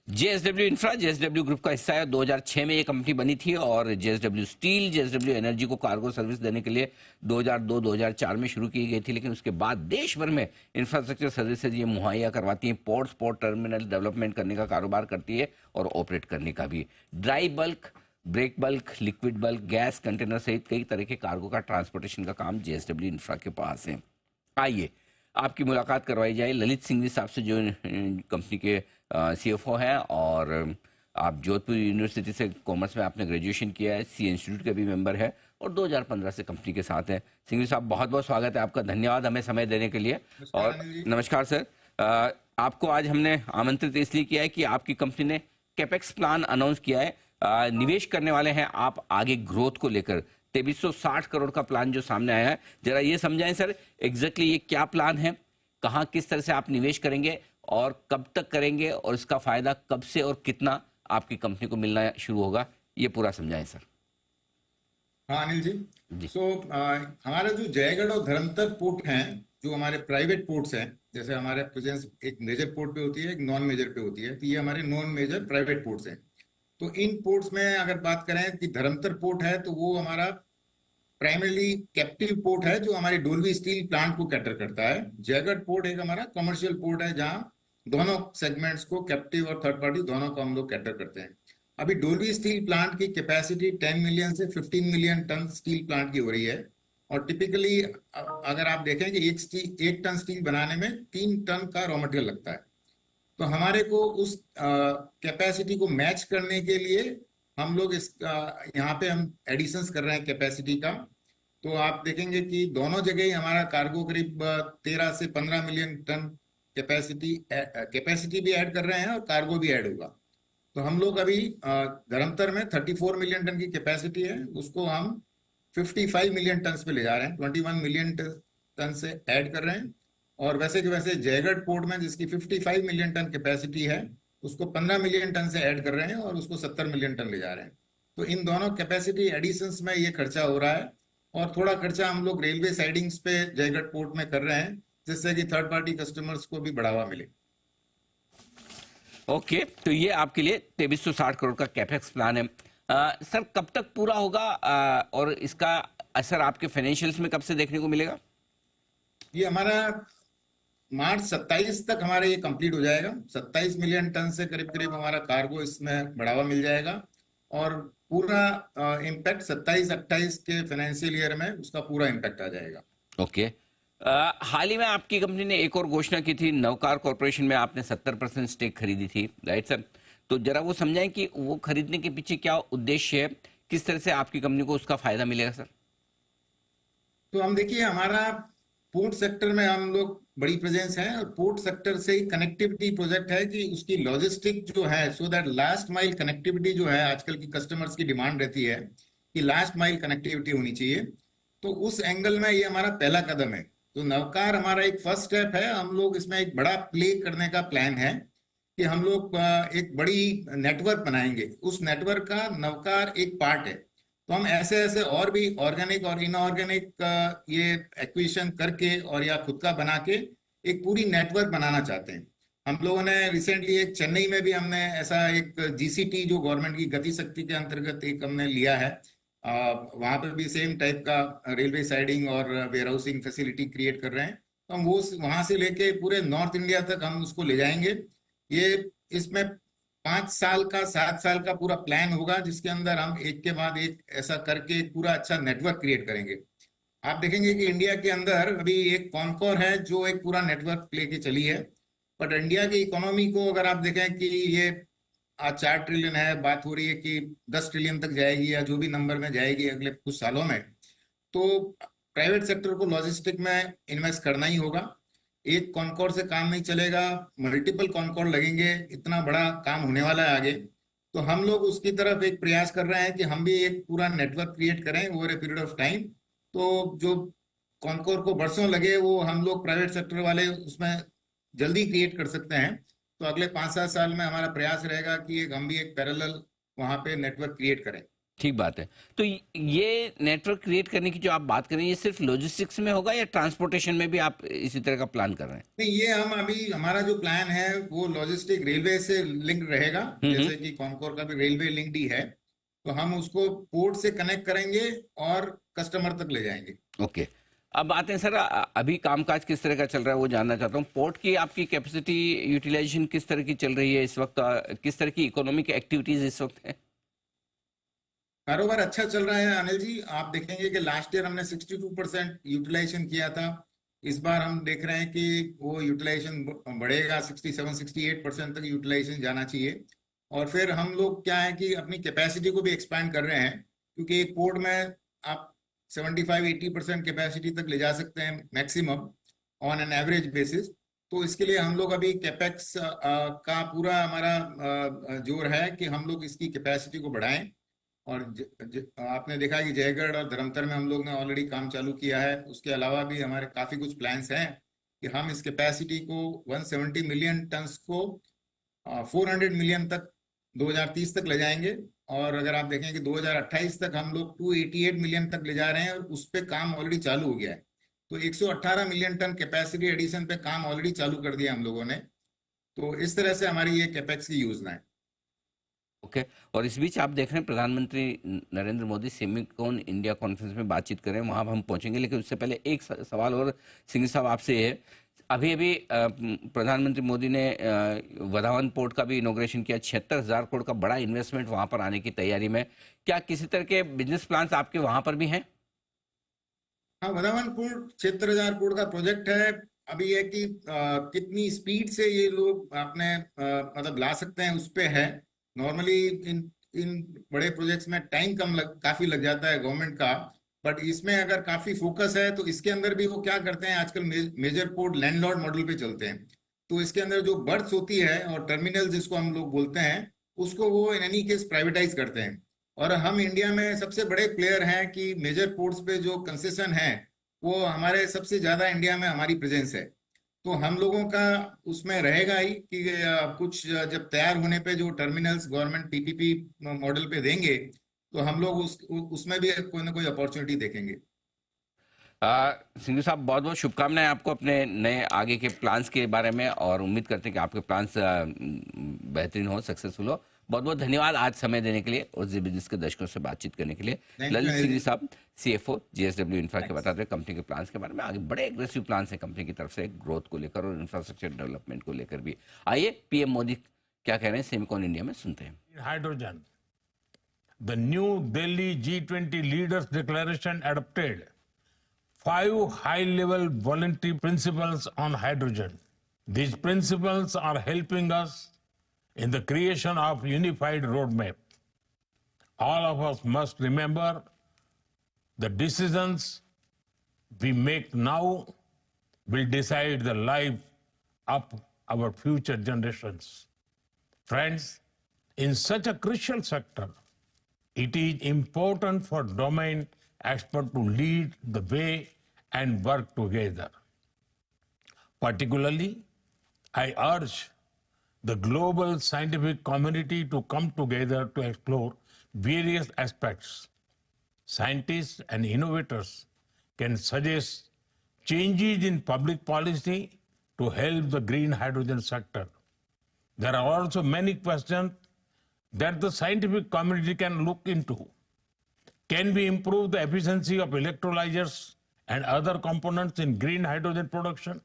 JSW infra JSW group का हिस्सा है। 2006 में ये कंपनी बनी थी और जेएसडब्ल्यू स्टील, जेएसडब्ल्यू एनर्जी को कार्गो सर्विस देने के लिए 2002-2004 में शुरू की गई थी, लेकिन उसके बाद देश भर में इंफ्रास्ट्रक्चर सर्विसेज ये मुहैया करवाती हैं। पोर्ट्स, पोर्ट टर्मिनल डेवलपमेंट करने का कारोबार करती है और ऑपरेट करने का भी। Dry bulk, break bulk, liquid bulk, gas, container सहित कई तरह के कार्गो का ट्रांसपोर्टेशन का काम जेएसडब्ल्यू इंफ्रा के पास है। आइए आपकी मुलाकात करवाई जाए ललित सिंह जी साहब से, जो कंपनी के सीएफओ हैं, और आप जोधपुर यूनिवर्सिटी से कॉमर्स में आपने ग्रेजुएशन किया है, सी इंस्टीट्यूट के भी मेंबर है और 2015 से कंपनी के साथ हैं। सिंह जी साहब, बहुत बहुत स्वागत है आपका, धन्यवाद हमें समय देने के लिए। और नमस्कार सर, आपको आज हमने आमंत्रित इसलिए किया है कि आपकी कंपनी ने कैपेक्स प्लान अनाउंस किया है। निवेश करने वाले हैं आप आगे ग्रोथ को लेकर। 2360 करोड़ का प्लान जो सामने आया है, जरा ये समझाएं सर एग्जैक्टली ये क्या प्लान है, कहाँ किस तरह से आप निवेश करेंगे और कब तक करेंगे और इसका फायदा कब से और कितना आपकी कंपनी को मिलना शुरू होगा, ये पूरा समझाएं सर। हाँ अनिल जी, हमारे जो जयगढ़ और धर्मतर पोर्ट हैं, जो हमारे प्राइवेट पोर्ट्स हैं, जैसे हमारे प्रेजेंस एक मेजर पोर्ट पे होती है, एक नॉन मेजर पे होती है, तो ये हमारे नॉन मेजर प्राइवेट पोर्ट्स हैं। तो इन पोर्ट्स में अगर बात करें कि धर्मतर पोर्ट है, तो वो हमारा प्राइमरली कैप्टिव पोर्ट है, जो हमारी डोलवी स्टील प्लांट को कैटर करता है। जयगढ़ पोर्ट एक हमारा कमर्शियल पोर्ट है, जहाँ दोनों सेगमेंट्स को, कैप्टिव और थर्ड पार्टी दोनों को हम लोग कैटर करते हैं। अभी डोलवी स्टील प्लांट की कैपेसिटी 10 मिलियन से 15 मिलियन टन स्टील प्लांट की हो रही है। और टिपिकली अगर आप देखें कि एक टन स्टील बनाने में 3 टन का रॉ मटेरियल लगता है। तो हमारे को उस कैपेसिटी को मैच करने के लिए हम लोग इस यहाँ पे हम एडिशंस कर रहे हैं कैपेसिटी का। तो आप देखेंगे कि दोनों जगह ही हमारा कार्गो करीब 13 से 15 मिलियन टन कैपेसिटी भी ऐड कर रहे हैं और कार्गो भी ऐड होगा। तो हम लोग अभी धर्मतर में 34 मिलियन टन की कैपेसिटी है, उसको हम 55 मिलियन टन पे ले जा रहे हैं, 21 मिलियन टन से ऐड कर रहे हैं। और वैसे कि वैसे जयगढ़ पोर्ट में जिसकी 55 मिलियन टन कैपेसिटी है, उसको 15 मिलियन टन से ऐड कर रहे हैं और उसको 70 मिलियन टन ले जा रहे हैं। तो इन दोनों कैपेसिटी एडिशंस में ये खर्चा हो रहा है। और थोड़ा खर्चा हम लोग रेलवे साइडिंग्स पे जयगढ़ पोर्ट में कर रहे हैं, जिससे कि थर्ड पार्टी कस्टमर्स को भी बढ़ावा मिले। ओके, तो ये आपके लिए 2360 करोड़ का कैपेक्स प्लान है। सर कब तक पूरा होगा और इसका असर आपके फाइनेंशियल्स में कब से देखने को मिलेगा? ये हमारा मार्च 27 तक हमारा ये कंप्लीट हो जाएगा। 27 मिलियन टन से करीब करीब हमारा कार्गो इसमें बढ़ावा मिल जाएगा और पूरा इम्पैक्ट 27-28 के फाइनेंशियल ईयर में उसका पूरा इम्पैक्ट आ जाएगा। ओके। हाल ही में आपकी कंपनी ने एक और घोषणा की थी, नवकार कॉर्पोरेशन में आपने 70% स्टेक खरीदी थी, राइट सर? तो जरा वो समझाएं कि वो खरीदने के पीछे क्या उद्देश्य है, किस तरह से आपकी कंपनी को उसका फायदा मिलेगा सर? तो हम देखिए, हमारा पोर्ट सेक्टर में हम लोग बड़ी प्रेजेंस है और पोर्ट सेक्टर से ही कनेक्टिविटी प्रोजेक्ट है कि उसकी लॉजिस्टिक जो है, so that last mile connectivity जो है, आजकल की कस्टमर्स की डिमांड रहती है कि लास्ट माइल कनेक्टिविटी होनी चाहिए। तो उस एंगल में ये हमारा पहला कदम है। तो नवकार हमारा एक फर्स्ट स्टेप है। हम लोग इसमें एक बड़ा प्ले करने का प्लान है कि हम लोग एक बड़ी नेटवर्क बनाएंगे। उस नेटवर्क का नवकार एक पार्ट है। तो हम ऐसे ऐसे और भी ऑर्गेनिक और इनऑर्गेनिक ये एक्विजिशन करके और या खुद का बना के एक पूरी नेटवर्क बनाना चाहते हैं। हम लोगों ने रिसेंटली एक चेन्नई में भी हमने ऐसा एक जीसीटी, जो गवर्नमेंट की गति शक्ति के अंतर्गत एक हमने लिया है, वहां पर भी सेम टाइप का रेलवे साइडिंग और वेयर हाउसिंग फैसिलिटी क्रिएट कर रहे हैं। तो हम वो वहां से लेके पूरे नॉर्थ इंडिया तक हम उसको ले जाएंगे। ये इसमें 5 साल का 7 साल का पूरा प्लान होगा, जिसके अंदर हम एक के बाद एक ऐसा करके एक पूरा अच्छा नेटवर्क क्रिएट करेंगे। आप देखेंगे कि इंडिया के अंदर अभी एक कॉनकोर है जो एक पूरा नेटवर्क लेके चली है, बट इंडिया की इकोनॉमी को अगर आप देखें कि ये आज 4 ट्रिलियन है, बात हो रही है कि 10 ट्रिलियन तक जाएगी या जो भी नंबर में जाएगी अगले कुछ सालों में, तो प्राइवेट सेक्टर को लॉजिस्टिक में इन्वेस्ट करना ही होगा। एक कॉनकोर से काम नहीं चलेगा, मल्टीपल कॉनकोर लगेंगे, इतना बड़ा काम होने वाला है आगे। तो हम लोग उसकी तरफ एक प्रयास कर रहे हैं कि हम भी एक पूरा नेटवर्क क्रिएट करें over a period of time. तो जो कॉनकोर को बरसों लगे, वो हम लोग प्राइवेट सेक्टर वाले उसमें जल्दी क्रिएट कर सकते हैं। तो अगले 5-7 साल में हमारा प्रयास रहेगा कि हम भी एक पैरेलल वहां पे नेटवर्क क्रिएट करें। ठीक बात है। तो ये नेटवर्क क्रिएट करने की जो आप बात कर रहे हैं, ये सिर्फ लॉजिस्टिक्स में होगा या ट्रांसपोर्टेशन में भी आप इसी तरह का प्लान कर रहे हैं? नहीं, ये हम अभी हमारा जो प्लान है वो लॉजिस्टिक रेलवे से लिंक रहेगा, हम्म। जैसे कि कॉनकोर का भी रेलवे लिंक्ड ही है। तो हम उसको पोर्ट से कनेक्ट करेंगे और कस्टमर तक ले जाएंगे। ओके। अब आते हैं सर, अभी कामकाज किस तरह का चल रहा है वो जानना चाहता हूँ। पोर्ट की आपकी कैपेसिटी यूटिलाइजेशन किस तरह की चल रही है इस वक्त? किस तरह की इकोनॉमिक एक्टिविटीज इस वक्त है? कारोबार अच्छा चल रहा है अनिल जी। आप देखेंगे कि लास्ट ईयर हमने 62% यूटिलाइजेशन किया था। इस बार हम देख रहे हैं कि वो यूटिलाइजेशन बढ़ेगा, 67-68% तक यूटिलाइजेशन जाना चाहिए। और फिर हम लोग क्या है कि अपनी कैपेसिटी को भी एक्सपैंड कर रहे हैं, क्योंकि एक पोर्ट में आप 75-80% कैपेसिटी तक ले जा सकते हैं maximum on an average basis. तो इसके लिए हम लोग अभी कैपेक्स का पूरा हमारा जोर है कि हम लोग इसकी कैपेसिटी को बढ़ाएं। और आपने देखा कि जयगढ़ और धर्मतर में हम लोग ने ऑलरेडी काम चालू किया है। उसके अलावा भी हमारे काफी कुछ प्लान्स हैं कि हम इस कैपेसिटी को 170 मिलियन टन्स को 400 मिलियन तक 2030 तक ले जाएंगे। और अगर आप देखें कि 2028 तक हम लोग 288 मिलियन तक ले जा रहे हैं, और उस पे काम ऑलरेडी चालू हो गया है। तो 118 मिलियन टन कैपेसिटी एडिशन पे काम ऑलरेडी चालू कर दिया हम लोगों ने। तो इस तरह से हमारी ये कैपेक्स की योजना है। ओके। और इस बीच आप देख रहे हैं प्रधानमंत्री Narendra Modi Semicon India conference में बातचीत कर रहे हैं, वहां हम पहुंचेंगे, लेकिन उससे पहले एक सवाल और सिंह साहब आपसे है। अभी अभी प्रधानमंत्री मोदी ने वधावन पोर्ट का भी इनॉग्रेशन किया। 76,000 करोड़ का बड़ा इन्वेस्टमेंट वहां पर आने की तैयारी में। क्या किसी तरह के बिजनेस प्लान्स आपके वहां पर भी हैं? हाँ, वधावन पोर्ट 76,000 करोड़ का प्रोजेक्ट है। अभी है कि कितनी स्पीड से ये लोग अपने मतलब ला सकते हैं उस पे है। नॉर्मली इन इन बड़े प्रोजेक्ट्स में टाइम काफी लग जाता है गवर्नमेंट का। बट इसमें अगर काफी फोकस है तो इसके अंदर भी वो क्या करते हैं, आजकल मेजर पोर्ट लैंडलॉर्ड मॉडल पे चलते हैं। तो इसके अंदर जो बर्थ होती है और टर्मिनल जिसको हम लोग बोलते हैं, उसको वो इन एनी केस प्राइवेटाइज करते हैं। और हम इंडिया में सबसे बड़े प्लेयर हैं कि मेजर पोर्ट्स पे जो कंसेशन है वो हमारे सबसे ज्यादा इंडिया में हमारी प्रेजेंस है। तो हम लोगों का उसमें रहेगा ही कि कुछ जब तैयार होने पे जो टर्मिनल्स गवर्नमेंट पीपीपी मॉडल पे देंगे, तो हम लोग उसमें भी कोई ना कोई अपॉर्चुनिटी देखेंगे। सिंधु साहब, बहुत बहुत शुभकामनाएं आपको अपने नए आगे के प्लान्स के बारे में, और उम्मीद करते हैं कि आपके प्लान्स बेहतरीन हो, सक्सेसफुल हो। बहुत बहुत धन्यवाद आज समय देने के लिए और जी बिजनेस के दर्शकों से बातचीत करने के लिए। ललित सिंह साहब, सीएफओ जीएसडब्ल्यू इंफ्रा के, बताते हैं कंपनी के प्लान्स के बारे में। आगे बड़े एग्रेसिव प्लान्स हैं कंपनी की तरफ से ग्रोथ को लेकर और इंफ्रास्ट्रक्चर डेवलपमेंट को लेकर भी। आइए पीएम मोदी क्या कह रहे हैं सेमिकॉन इंडिया में, सुनते हैं। Hydrogen, the new Delhi G20 leaders declaration adopted 5 high-level voluntary principles on hydrogen. These principles are helping us in the creation of unified roadmap. All of us must remember the decisions we make now will decide the life of our future generations. Friends, in such a crucial sector, it is important for domain experts to lead the way and work together. Particularly, I urge the global scientific community to come together to explore various aspects. Scientists and innovators can suggest changes in public policy to help the green hydrogen sector. There are also many questions that the scientific community can look into. Can we improve the efficiency of electrolyzers and other components in green hydrogen production?